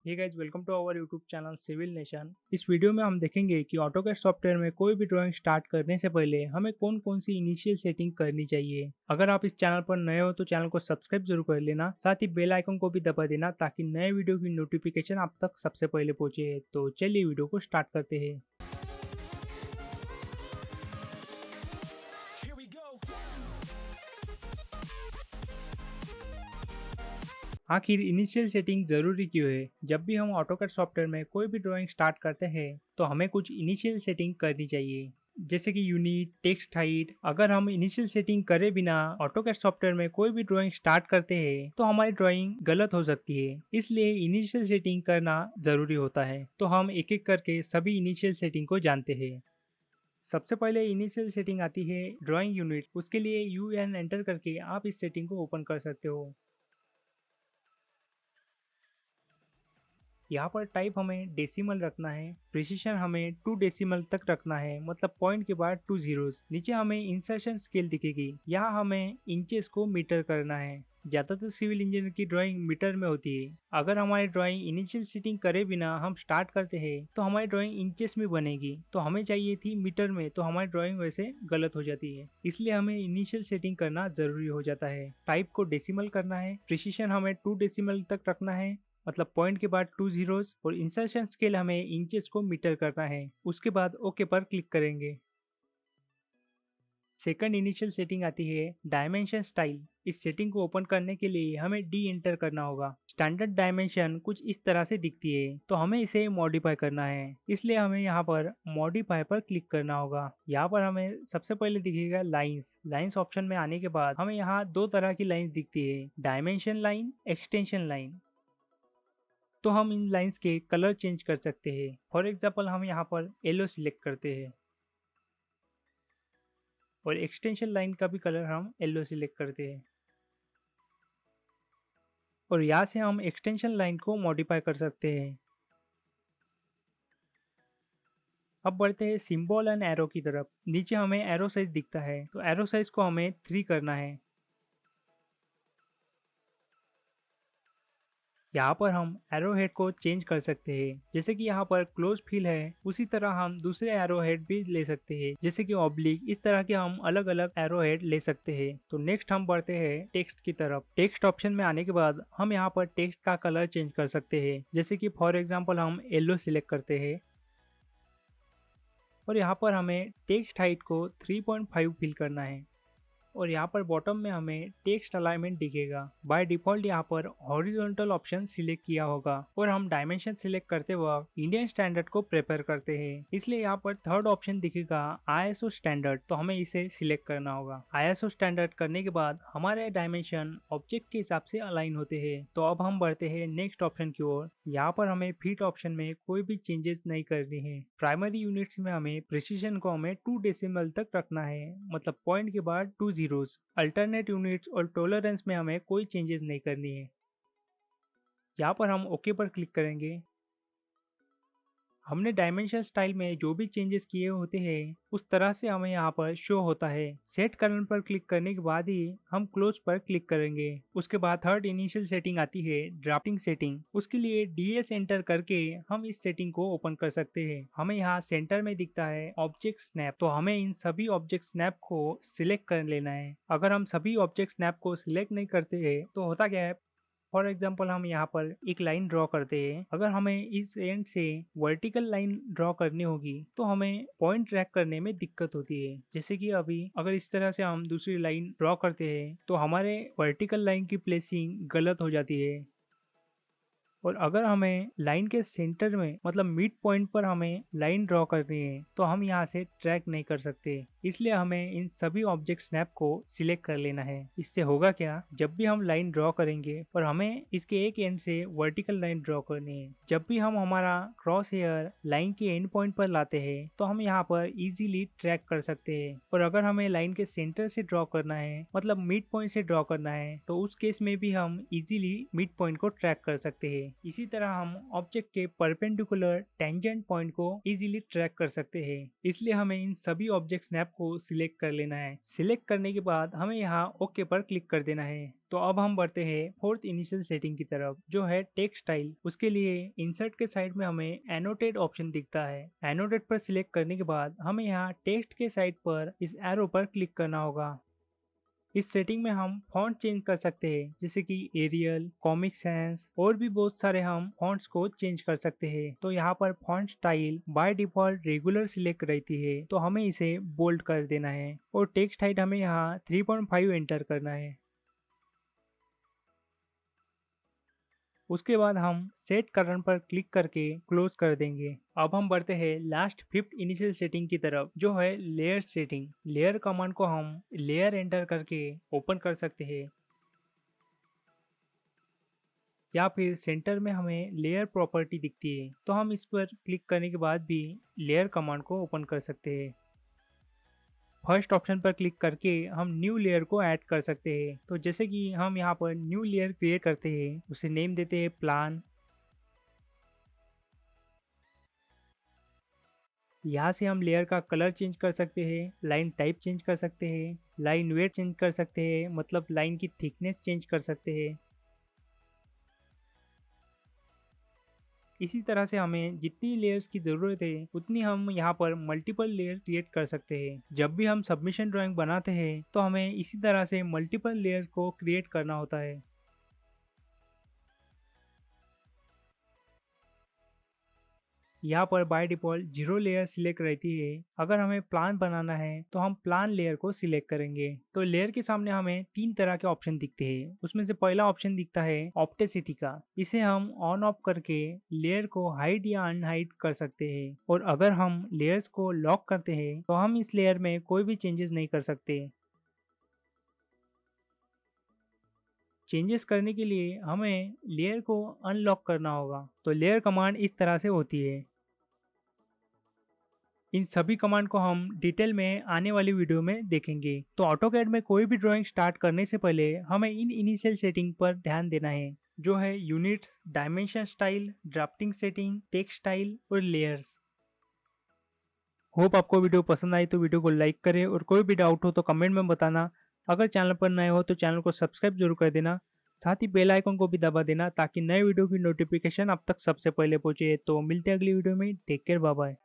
Hey guys, welcome to our YouTube channel Civil Nation. इस video में हम देखेंगे कि ऑटोकैड सॉफ्टवेयर में कोई भी ड्राइंग स्टार्ट करने से पहले हमें कौन कौन सी इनिशियल सेटिंग करनी चाहिए। अगर आप इस चैनल पर नए हो तो चैनल को सब्सक्राइब जरूर कर लेना, साथ ही बेल आइकन को भी दबा देना ताकि नए वीडियो की नोटिफिकेशन आप तक सबसे पहले पहुंचे। तो चलिए वीडियो को स्टार्ट करते हैं। Here we go. आखिर इनिशियल सेटिंग जरूरी क्यों है? जब भी हम ऑटोकैड सॉफ्टवेयर में कोई भी ड्राइंग स्टार्ट करते हैं तो हमें कुछ इनिशियल सेटिंग करनी चाहिए, जैसे कि यूनिट, टेक्स्ट हाइट। अगर हम इनिशियल सेटिंग करे बिना ऑटोकैड सॉफ्टवेयर में कोई भी ड्राइंग स्टार्ट करते हैं तो हमारी ड्राइंग गलत हो सकती है, इसलिए इनिशियल सेटिंग करना जरूरी होता है। तो हम एक एक करके सभी इनिशियल सेटिंग को जानते हैं। सबसे पहले इनिशियल सेटिंग आती है ड्राइंग यूनिट। उसके लिए UN एंटर करके आप इस सेटिंग को ओपन कर सकते हो। यहाँ पर टाइप हमें डेसिमल रखना है, प्रिसीशन हमें 2 डेसिमल तक रखना है, मतलब पॉइंट के बाद 2 जीरोस। नीचे हमें इंसर्शन स्केल दिखेगी, यहाँ हमें इंचेस को मीटर करना है। ज्यादातर सिविल इंजीनियर की ड्राइंग मीटर में होती है। अगर हमारी ड्राइंग इनिशियल सेटिंग करे बिना हम स्टार्ट करते हैं तो हमारी ड्राइंग इंचेस में बनेगी, तो हमें चाहिए थी मीटर में, तो हमारी ड्राइंग वैसे गलत हो जाती है। इसलिए हमें इनिशियल सेटिंग करना जरूरी हो जाता है। टाइप को डेसिमल करना है, प्रिसीशन हमें 2 डेसिमल तक रखना है, मतलब पॉइंट के बाद 2 जीरोस, और इंसर्शन स्केल हमें इंचेस को मीटर करना है। उसके बाद ओके पर क्लिक करेंगे। सेकंड इनिशियल सेटिंग आती है डायमेंशन स्टाइल। इस सेटिंग को ओपन करने के लिए हमें डी एंटर करना होगा। स्टैंडर्ड डायमेंशन कुछ इस तरह से दिखती है, तो हमें इसे मॉडिफाई करना है, इसलिए हमें यहाँ पर मॉडिफाई पर क्लिक करना होगा। यहाँ पर हमें सबसे पहले दिखेगा लाइंस। लाइंस ऑप्शन में आने के बाद हमें यहाँ दो तरह की लाइंस दिखती है, डायमेंशन लाइन, एक्सटेंशन लाइन। तो हम इन लाइंस के कलर चेंज कर सकते हैं। फॉर एग्जाम्पल हम यहाँ पर येलो सिलेक्ट करते हैं और एक्सटेंशन लाइन का भी कलर हम येलो सिलेक्ट करते हैं, और यहाँ से हम एक्सटेंशन लाइन को मॉडिफाई कर सकते हैं। अब बढ़ते हैं सिंबल एंड एरो की तरफ। नीचे हमें एरो साइज दिखता है, तो एरो साइज को हमें 3 करना है। यहाँ पर हम एरो हेड को चेंज कर सकते हैं, जैसे कि यहाँ पर क्लोज फिल है, उसी तरह हम दूसरे एरो हेड भी ले सकते हैं, जैसे कि ऑब्लिक। इस तरह के हम अलग अलग एरो हेड ले सकते हैं। तो नेक्स्ट हम बढ़ते हैं टेक्स्ट की तरफ। टेक्स्ट ऑप्शन में आने के बाद हम यहाँ पर टेक्स्ट का कलर चेंज कर सकते हैं, जैसे कि फॉर एग्जाम्पल हम येलो सिलेक्ट करते हैं, और यहाँ पर हमें टेक्स्ट हाइट को 3.5 फिल करना है, और यहाँ पर बॉटम में हमें टेक्स्ट अलाइनमेंट दिखेगा। बाय डिफॉल्ट यहाँ पर हॉरिजॉन्टल ऑप्शन सिलेक्ट किया होगा, और हम डायमेंशन सिलेक्ट करते वक्त इंडियन स्टैंडर्ड को प्रेफर करते हैं, इसलिए यहाँ पर थर्ड ऑप्शन दिखेगा ISO स्टैंडर्ड, तो हमें इसे सिलेक्ट करना होगा। ISO स्टैंडर्ड करने के बाद हमारे डायमेंशन ऑब्जेक्ट के हिसाब से अलाइन होते हैं। तो अब हम बढ़ते हैं नेक्स्ट ऑप्शन की ओर। यहाँ पर हमें फीट ऑप्शन में कोई भी चेंजेस नहीं करनी है। प्राइमरी यूनिट्स में हमें प्रिसीशन को हमें 2 डेसिमल तक रखना है, मतलब पॉइंट के बाद 2 जीरोस। अल्टरनेट यूनिट्स और टॉलरेंस में हमें कोई चेंजेस नहीं करनी है। यहाँ पर हम ओके पर क्लिक करेंगे। हमने डायमेंशन स्टाइल में जो भी चेंजेस किए होते हैं उस तरह से हमें यहाँ पर शो होता है। सेट करने पर क्लिक करने के बाद ही हम क्लोज पर क्लिक करेंगे। उसके बाद थर्ड इनिशियल सेटिंग आती है ड्राफ्टिंग सेटिंग। उसके लिए DS एंटर करके हम इस सेटिंग को ओपन कर सकते हैं। हमें यहाँ सेंटर में दिखता है ऑब्जेक्ट स्नैप, तो हमें इन सभी ऑब्जेक्ट स्नैप को सिलेक्ट कर लेना है। अगर हम सभी ऑब्जेक्ट स्नैप को सिलेक्ट नहीं करते हैं तो होता क्या है, फॉर एग्जाम्पल हम यहाँ पर एक लाइन ड्रॉ करते हैं। अगर हमें इस एंड से वर्टिकल लाइन ड्रॉ करनी होगी तो हमें पॉइंट ट्रैक करने में दिक्कत होती है। जैसे कि अभी अगर इस तरह से हम दूसरी लाइन ड्रॉ करते हैं तो हमारे वर्टिकल लाइन की प्लेसिंग गलत हो जाती है, और अगर हमें लाइन के सेंटर में, मतलब मिड पॉइंट पर हमें लाइन ड्रॉ करनी है तो हम यहाँ से ट्रैक नहीं कर सकते। इसलिए हमें इन सभी ऑब्जेक्ट स्नैप को सिलेक्ट कर लेना है। इससे होगा क्या, जब भी हम लाइन ड्रॉ करेंगे और हमें इसके एक एंड से वर्टिकल लाइन ड्रॉ करनी है, जब भी हम हमारा क्रॉस हेयर लाइन के एंड पॉइंट पर लाते हैं तो हम यहाँ पर इजीली ट्रैक कर सकते हैं। और अगर हमें लाइन के सेंटर से ड्रॉ करना है, मतलब मिड पॉइंट से ड्रॉ करना है, तो उस केस में भी हम इजीली मिड पॉइंट को ट्रैक कर सकते हैं। इसी तरह हम ऑब्जेक्ट के परपेंडिकुलर टेंजेंट पॉइंट को इजीली ट्रैक कर सकते हैं। इसलिए हमें इन सभी ऑब्जेक्ट स्नैप को सिलेक्ट कर लेना है। सिलेक्ट करने के बाद हमें यहाँ ओके पर क्लिक कर देना है। तो अब हम बढ़ते हैं फोर्थ इनिशियल सेटिंग की तरफ, जो है टेक्स्ट स्टाइल। उसके लिए इंसर्ट के साइड में हमें एनोटेट ऑप्शन दिखता है। एनोटेट पर सिलेक्ट करने के बाद हमें यहाँ टेक्स्ट के साइड पर इस एरो पर क्लिक करना होगा। इस सेटिंग में हम फॉन्ट चेंज कर सकते हैं, जैसे कि एरियल, कॉमिक सैंस और भी बहुत सारे हम फॉन्ट्स को चेंज कर सकते हैं। तो यहाँ पर font style by default regular select रहती है, तो हमें इसे बोल्ड कर देना है और टेक्स्ट हाइट हमें यहाँ 3.5 एंटर करना है। उसके बाद हम सेट करंट पर क्लिक करके क्लोज कर देंगे। अब हम बढ़ते हैं लास्ट फिफ्थ इनिशियल सेटिंग की तरफ, जो है लेयर सेटिंग। लेयर कमांड को हम लेयर एंटर करके ओपन कर सकते हैं, या फिर सेंटर में हमें लेयर प्रॉपर्टी दिखती है, तो हम इस पर क्लिक करने के बाद भी लेयर कमांड को ओपन कर सकते हैं। फर्स्ट ऑप्शन पर क्लिक करके हम न्यू लेयर को ऐड कर सकते हैं। तो जैसे कि हम यहाँ पर न्यू लेयर क्रिएट करते हैं, उसे नेम देते हैं प्लान। यहाँ से हम लेयर का कलर चेंज कर सकते हैं, लाइन टाइप चेंज कर सकते हैं, लाइन वेट चेंज कर सकते हैं, मतलब लाइन की थिकनेस चेंज कर सकते हैं। इसी तरह से हमें जितनी लेयर्स की ज़रूरत है उतनी हम यहाँ पर मल्टीपल लेयर क्रिएट कर सकते हैं। जब भी हम सबमिशन ड्राइंग बनाते हैं तो हमें इसी तरह से मल्टीपल लेयर्स को क्रिएट करना होता है। यहाँ पर बाय डिफॉल्ट 0 लेयर सिलेक्ट रहती है। अगर हमें प्लान बनाना है तो हम प्लान लेयर को सिलेक्ट करेंगे। तो लेयर के सामने हमें 3 तरह के ऑप्शन दिखते हैं। उसमें से पहला ऑप्शन दिखता है ऑप्टेसिटी का। इसे हम ऑन ऑफ करके लेयर को हाइड या अनहाइड कर सकते हैं। और अगर हम लेयर्स को लॉक करते हैं तो हम इस लेयर में कोई भी चेंजेस नहीं कर सकते। चेंजेस करने के लिए हमें लेयर को अनलॉक करना होगा। तो लेयर कमांड इस तरह से होती है। इन सभी कमांड को हम डिटेल में आने वाली वीडियो में देखेंगे। तो ऑटोकैड में कोई भी ड्राइंग स्टार्ट करने से पहले हमें इन इनिशियल सेटिंग पर ध्यान देना है, जो है units, dimension style, drafting setting, text style और लेयर्स। होप आपको वीडियो पसंद आई तो वीडियो को लाइक करें और कोई भी डाउट हो तो कमेंट में बताना। अगर चैनल पर नए हो तो चैनल को सब्सक्राइब जरूर कर देना। साथ ही बेल आइकन को भी दबा देना ताकि नए वीडियो की नोटिफिकेशन आप तक सबसे पहले पहुंचे। तो मिलते हैं अगली वीडियो में। Take care, bye bye.